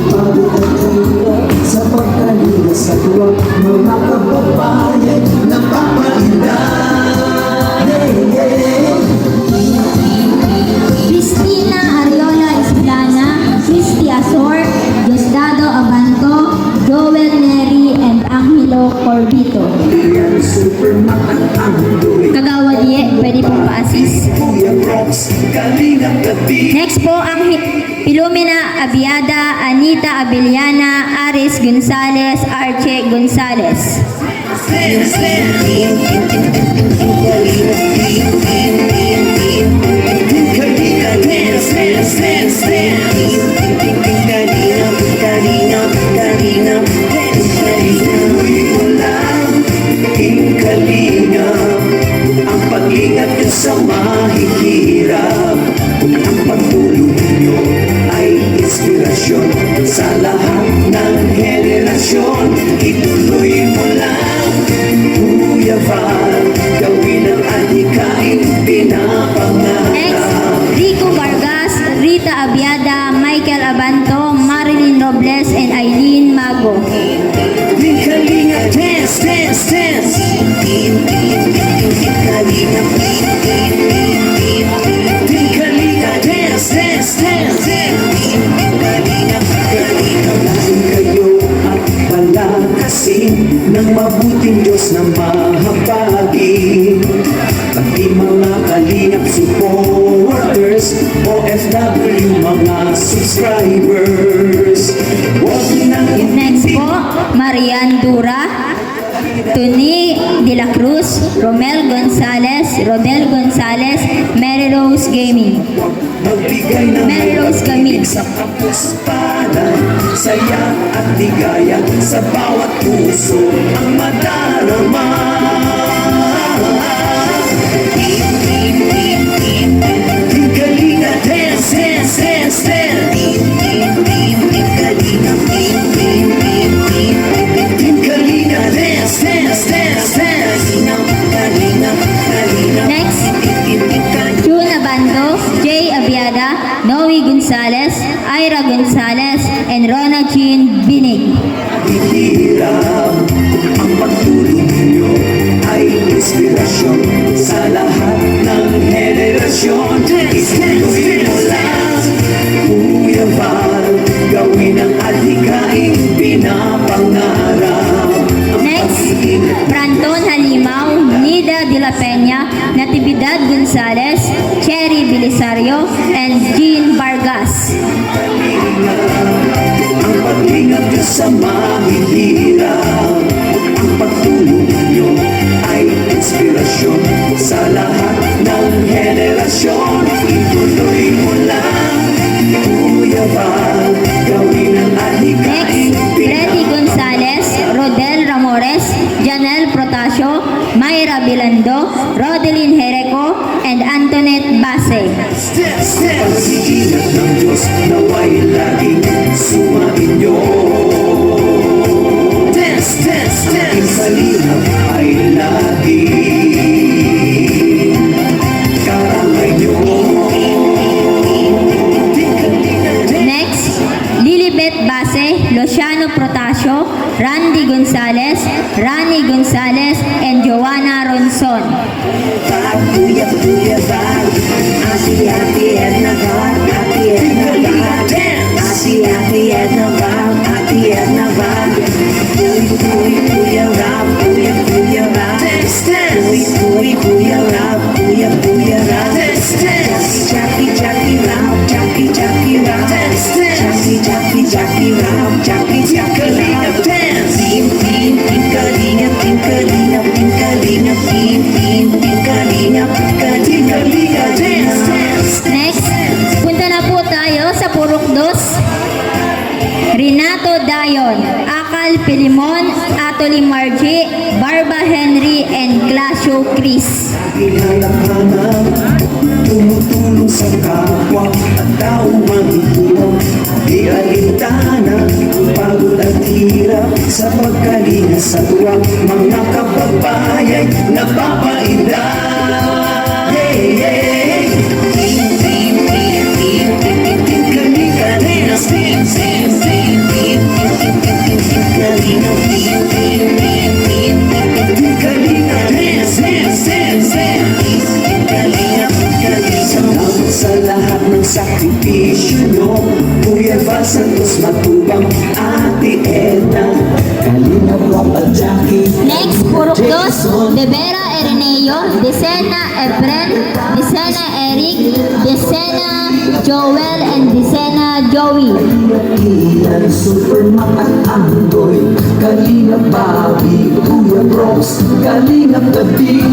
pagod at hirap sa pagkalinga sa tuwa, mga kababayan napapainda. Cristina Ariola Esplana, Cristi Azor, Diosdado Abanto, Joel Neri, and Angelo Corbito. Kagawad pwede pong pa-assist. Next po ang Pilumina Abiada, Anita Abiliana, Aris Gonzales, Arche Gonzales. Ang pag-ingat nyo sa mahihirap, ang pagtulong nyo ay inspirasyon sa lahat ng henerasyon. Ituloy mo lang, Kuya Val, gawin ang adhikain pinapangarap. Next, Rico Vargas, Rita Abiada, Michael Abanto, Marilyn Robles, and Eileen Mago. Kalinga, dance, dance, dance. Kalinga, dance, dance, dance. Laging kayo at palakasin ng mabuting Diyos na mahabagin. Pati mga kalingap supporters, OFW mga subscribers. Next po, Marian Dura, Tony De La Cruz, Romel Gonzales, Rodel Gonzales, Mary Rose Gaming. Mary Rose Gaming. Sa kapuspanan, saya at ligaya sa bawat puso ang madarama. Kalinga, dance, dance, dance, dance. Kalinga, dance, dance, dance, dance. Next, June Abando, Jay Abiada, Noe Gonzales, Ira Gonzales, and Rona Jean Binig. Hirap ang pagtulong nyo ay inspirasyon sa lahat ng henerasyon. Ituloy mo lang, Kuya Val, gawin ang adhikain pinapangarap. Next, Branton Halimaw, Nida De La Peña, Natividad Gonzales, Cherry Belisario, and Jean Vargas. Ang pag-ingat nyo sa mahihirap, ang pagtulong nyo ay inspirasyon sa lahat ng henerasyon. Ituloy mo lang, Kuya Val, gawin ang adhikain. Next, Reddy Gonzales, Rodel Ramores, Janelle Protasio, Mayra Bilando, Rodeline Hereco, and Antoinette Base. Pag-iingat ng Diyos naway laging sumainyo. Dance, dance, dance. Ang kalingap ay laging karamay nyo. Next, Lilibet Base, Luciano Protasio, Randy Gonzales, Rani Gonzales, and Joanna Ronson. Kuya, Kuya Val, ati-ati Edna Val, ati Edna Val, ati-ati Edna Val, ati Edna Val. Kuya Rap, Kuya Rap, Kuya Rap, Kuya Rap. Jackie Rap, Jackie Rap, Jackie Rap, Jackie Rap. Team Kalinga, dance. Next, punta na po tayo sa Purok Dos. Renato Dayon, Akal Pilimon, Atoli Margie, Barba Henry, and Glasio Chris. Hinahanap, tumutulong sa kapwa at tao mahihirap. Di alintana, pagod at hirap sa pagkalinga sa tuwa. Mga kababayan napapainda. Yeah, yeah. Kalinga, dance, dance. Santos Matubang, Ate Edna, Kalingap Papa Jackie, Next, Purok 2, De Vera Erneo, Decena Efren, Decena Eric, Decena Joel, and Decena Joey. Ian, Superman at Anggoy, Kalingap Bobby, Kuya Bronx, Kalingap David,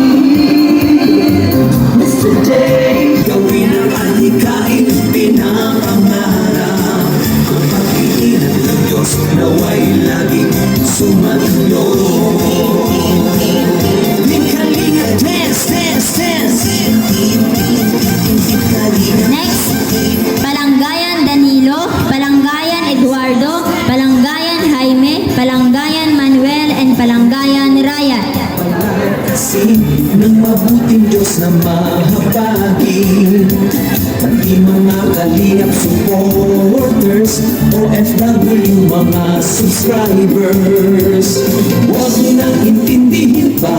Mr. J. Gawin ang alikain, pinapangarap. Ang pag-iingat ng Diyos, nawa'y laging sumayo. Kalingap, dance, dance, dance. Next, Palanggayan Danilo, Palanggayan Eduardo, Palanggayan Jaime, Palanggayan Manuel, and Palanggayan Ryan. Kasi ng mabuting Diyos na mahabagin, pati mga kalingap supporters, OFW mga subscribers, huwag nyo nang intindihin pa,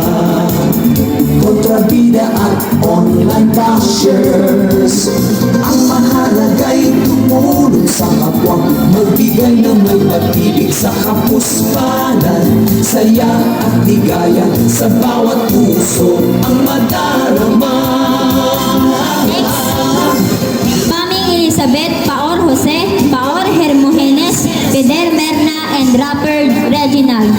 kontrabida at online bashers. Ang mahalaga'y tumulong sa kapwa, magbigay ng may pag-ibig sa kapuspanan, saya at ligaya sa bawat puso ang madarama. Next, Paming Elizabeth, Paor Jose, Paor Hermogenes, Peder Merna, and rapper Reginald.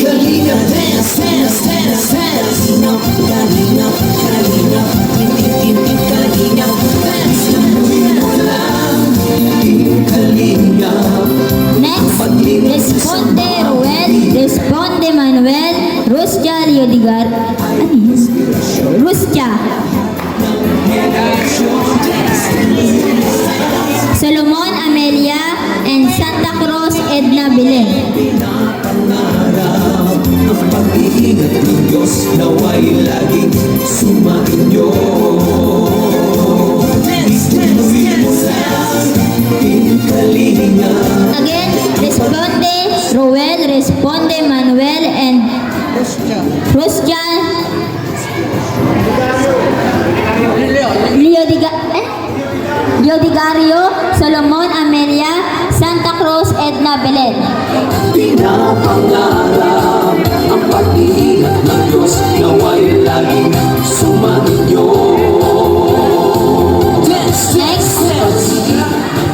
Kalingap, dance, dance, dance, dance. Kalingap, kalingap, kalingap, dance. Mo lang, kalingap. Next, Responde Ruel, Responde Manuel, Rustia Liodigar, ano yun? Rustia, Solomon Amelia, and Santa Cruz Edna Belen. Pinapangarap ang pag-iingat ng Diyos nawa'y laging sumainyo. Inuwi mo lang, pinkalingap. Again, Responde Ruel, Responde Manuel, and Rustia Liodigario, Solomon Amelia, Santa Cruz Edna Belen. Pinapangarap ang pag-iingat ng Diyos nawa'y laging sumainyo. Next,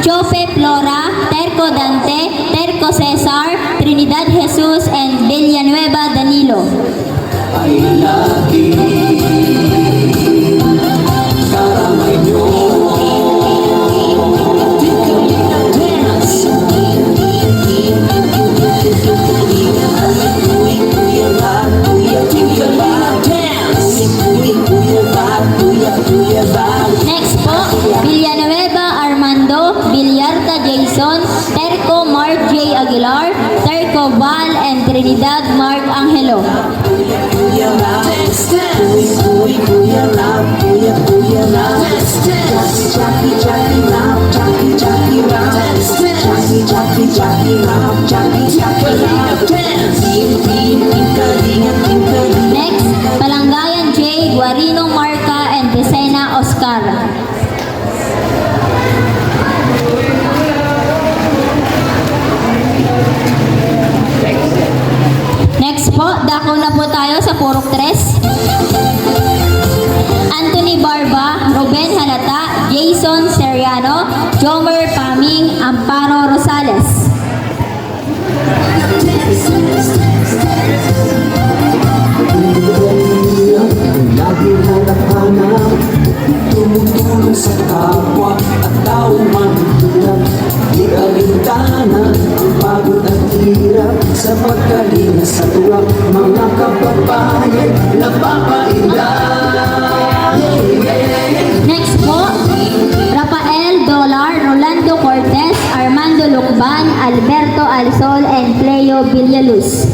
Chope Flora, Terco Dante, Terco Cesar, Trinidad Jesus, and Villanueva Danilo. Ay lagi karamay nyo. Kalingap, dance. Next po, Villanueva Armando, Villarta Jason, Terco Mark J. Aguilar, Terco Val, and Trinidad Mark Angelo. Next, Palanggayan J. Guarino Marca, and Decena Oscar. Next po, dako na po tayo sa Purok 3. Anthony Barba, Ruben Halata, Jason Seriano, Jomer Paming, Amparo Rosales. Lagi hanap-hanap, tumutulong sa kapwa at taong mahihirap. Di alintana ang pagod at hirap sa pagkalinga sa tuwa. Mga kababayan napapainda. Next po, Rafael Dolar, Rolando Cortez, Armando Lucban, Alberto Alsol, and Cleo Villaluz.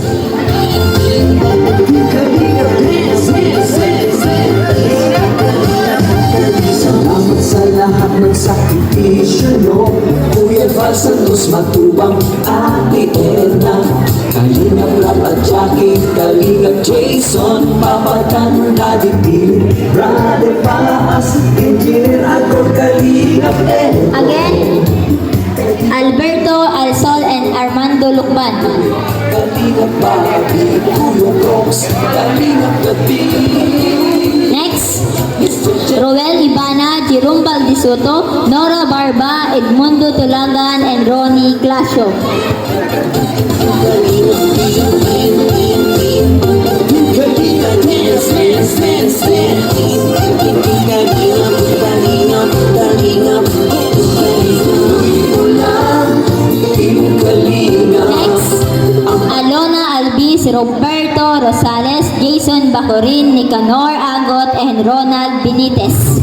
Salamat sa lahat ng sakripisyo nyo, Kuya Val Santos Matubang, Ate Edna, Kalingap Rap at Jackie, Kalingap Jason, Papa Dan, Daddy Bill, Brother Paas, Engineer Agor, Kalingap Ed. Again, Alberto, Alsol, and Armando Lukban. Kalingap Bobby, Kuya Rox, Kalingap Gabi. Next, Roel Ibana, Jerome Valdisuto, Nora Barba, Edmundo Tulangan, and Ronnie Clasio. Kalingap dance, dance, dance, dance. Kalingap, Kalingap, Kalingap. Next, Alona Albis, Roberto Rosales, Jason Bacorin, Nicanor Agot, and Ronald Benitez.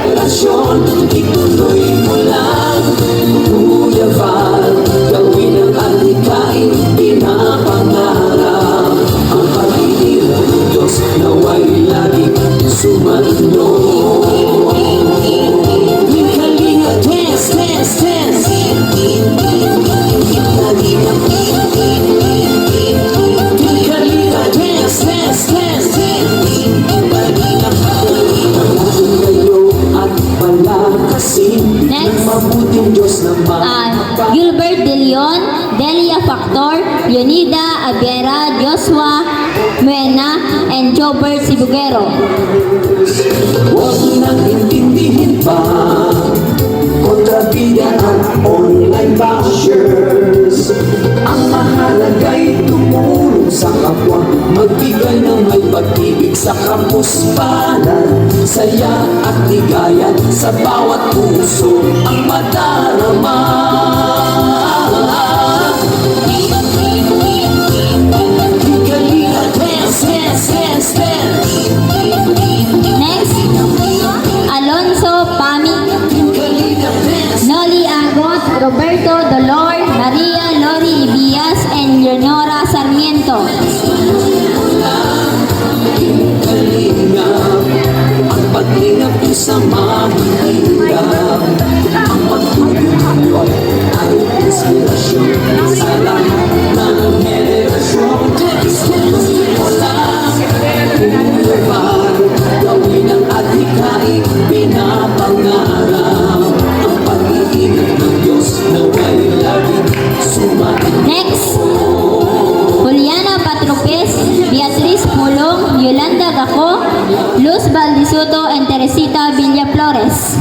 Relasyon, ituloy mo lang, Kuya Val, gawin ang alikain, pinapangarap. Ang pag-ibig ng Diyos nawa'y laging sumainyo. Kalinga, dance, dance, dance. Kalinga, dance, dance, dance. Kayo at palakasin Next. ng mabuting Diyos naman. Gilbert De Leon, Delia Factor, Leonida Abera, Joshua Muena, and Jobert Sibugero. Huwag nang intindihin pa kontrabida at online bashers. Ang mahalaga'y tumulong sa kapwa, magbigay ng may pag-ibig sa kapuspanan, saya at ligaya sa bawat puso ang madarama. Kalinga, dance, dance, dance, dance. Next, Alonso Pami, Kalinga, dance. Noli Agot, Roberto Dolor, Maria Lori Ibias, and Leonora Sarmiento. Kalingap, ang paglingap ko sa mahirap, ang pagtulong ay inspirasyon sa lahat ng henerasyon. Wala, kung gawin ang adhikain, pinapangarap, ang pag-iingat ng Diyos nawa'y laging sumain. Next, Juliana Patropes, Beatriz Pulong, Yolanda Gaco, Luz Valdisuto, and Teresita Villaflores.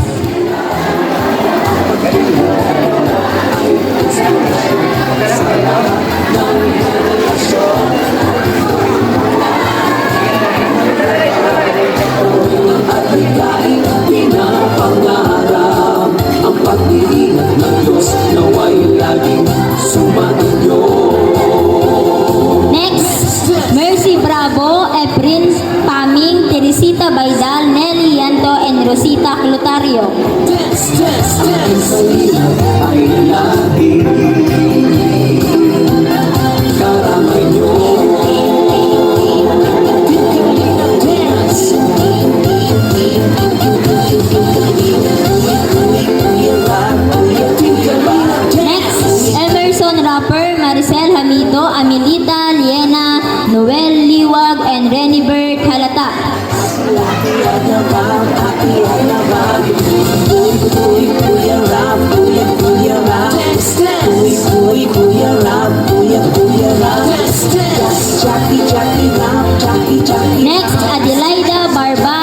At ikaa'y pinapangarap, ang pag-iingat ng Diyos nawa'y laging sumainyo. Next, Mercy Bravo, Efrin Paming, Teresita Baidal, Nelly Yanto, and Rosita Clotario. Dance, dance, dance. Ang kalingap ay laging karamay nyo. Kalingap, dance. Next, Emerson Rapper, Maricel Hamito, Amelita, Liena, Noel Liwag, and Renibert Halata. Dance, dance. Next, Adelaida Barba,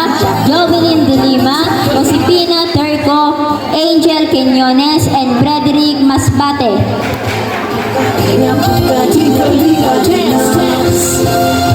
Jovelyn De Lima, Josepina Terco, Angel Quinones, and Frederick Masbate. Kalinga, dance, dance.